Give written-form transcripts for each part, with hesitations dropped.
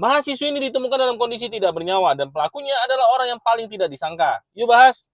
Mahasiswi ini ditemukan dalam kondisi tidak bernyawa dan pelakunya adalah orang yang paling tidak disangka. Yuk bahas.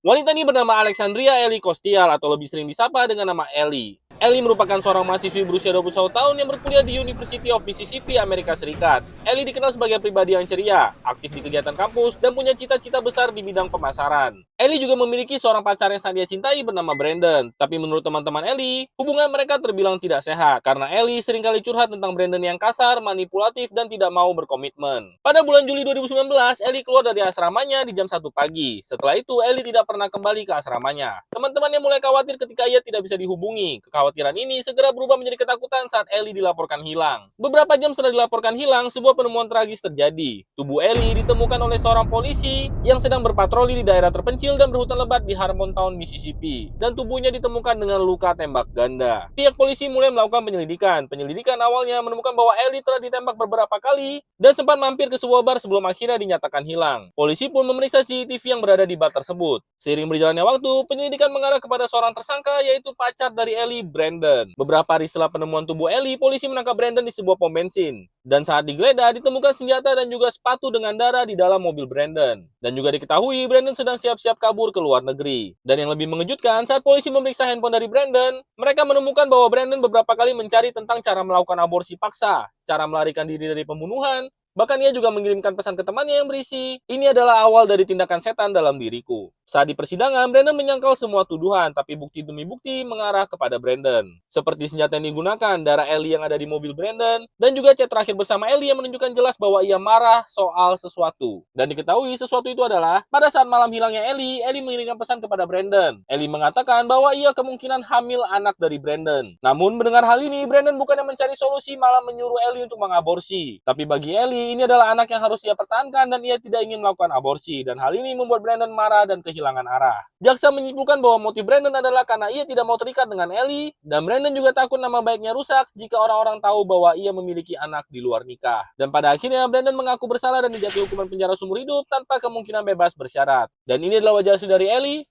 Wanita ini bernama Alexandria Ellie Kostial atau lebih sering disapa dengan nama Ellie. Ellie merupakan seorang mahasiswi berusia 21 tahun yang berkuliah di University of Mississippi, Amerika Serikat. Ellie dikenal sebagai pribadi yang ceria, aktif di kegiatan kampus, dan punya cita-cita besar di bidang pemasaran. Ellie juga memiliki seorang pacar yang sangat dia cintai bernama Brandon. Tapi menurut teman-teman Ellie, hubungan mereka terbilang tidak sehat karena Ellie seringkali curhat tentang Brandon yang kasar, manipulatif, dan tidak mau berkomitmen. Pada bulan Juli 2019, Ellie keluar dari asramanya di jam 1 pagi. Setelah itu, Ellie tidak pernah kembali ke asramanya. Teman-temannya mulai khawatir ketika ia tidak bisa dihubungi. Kekhawatiran ini segera berubah menjadi ketakutan saat Ellie dilaporkan hilang. Beberapa jam setelah dilaporkan hilang, sebuah penemuan tragis terjadi. Tubuh Ellie ditemukan oleh seorang polisi yang sedang berpatroli di daerah terpencil dan berhutan lebat di Harmontown, Mississippi. Dan tubuhnya ditemukan dengan luka tembak ganda. Pihak polisi mulai melakukan penyelidikan. Penyelidikan awalnya menemukan bahwa Ellie telah ditembak beberapa kali dan sempat mampir ke sebuah bar sebelum akhirnya dinyatakan hilang. Polisi pun memeriksa CCTV yang berada di bar tersebut. Seiring berjalannya waktu, penyelidikan mengarah kepada seorang tersangka yaitu pacar dari Ellie, Brandon. Beberapa hari setelah penemuan tubuh Ellie, polisi menangkap Brandon di sebuah pom bensin. Dan saat digeledah, ditemukan senjata dan juga sepatu dengan darah di dalam mobil Brandon. Dan juga diketahui Brandon sedang siap-siap kabur ke luar negeri. Dan yang lebih mengejutkan, saat polisi memeriksa handphone dari Brandon, mereka menemukan bahwa Brandon beberapa kali mencari tentang cara melakukan aborsi paksa, cara melarikan diri dari pembunuhan, bahkan ia juga mengirimkan pesan ke temannya yang berisi, "Ini adalah awal dari tindakan setan dalam diriku." Saat di persidangan, Brandon menyangkal semua tuduhan, tapi bukti demi bukti mengarah kepada Brandon. Seperti senjata yang digunakan, darah Ellie yang ada di mobil Brandon, dan juga chat terakhir bersama Ellie yang menunjukkan jelas bahwa ia marah soal sesuatu. Dan diketahui sesuatu itu adalah, pada saat malam hilangnya Ellie, Ellie mengirimkan pesan kepada Brandon. Ellie mengatakan bahwa ia kemungkinan hamil anak dari Brandon. Namun mendengar hal ini, Brandon bukannya mencari solusi malah menyuruh Ellie untuk mengaborsi. Tapi bagi Ellie, ini adalah anak yang harus ia pertahankan dan ia tidak ingin melakukan aborsi. Dan hal ini membuat Brandon marah dan kehilangan arah. Jaksa menyimpulkan bahwa motif Brandon adalah karena ia tidak mau terikat dengan Ellie, dan Brandon juga takut nama baiknya rusak jika orang-orang tahu bahwa ia memiliki anak di luar nikah. Dan pada akhirnya Brandon mengaku bersalah dan dijatuhi hukuman penjara seumur hidup tanpa kemungkinan bebas bersyarat. Dan ini adalah wajah asli dari Ellie,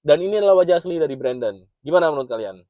dan ini adalah wajah asli dari Brandon. Gimana menurut kalian?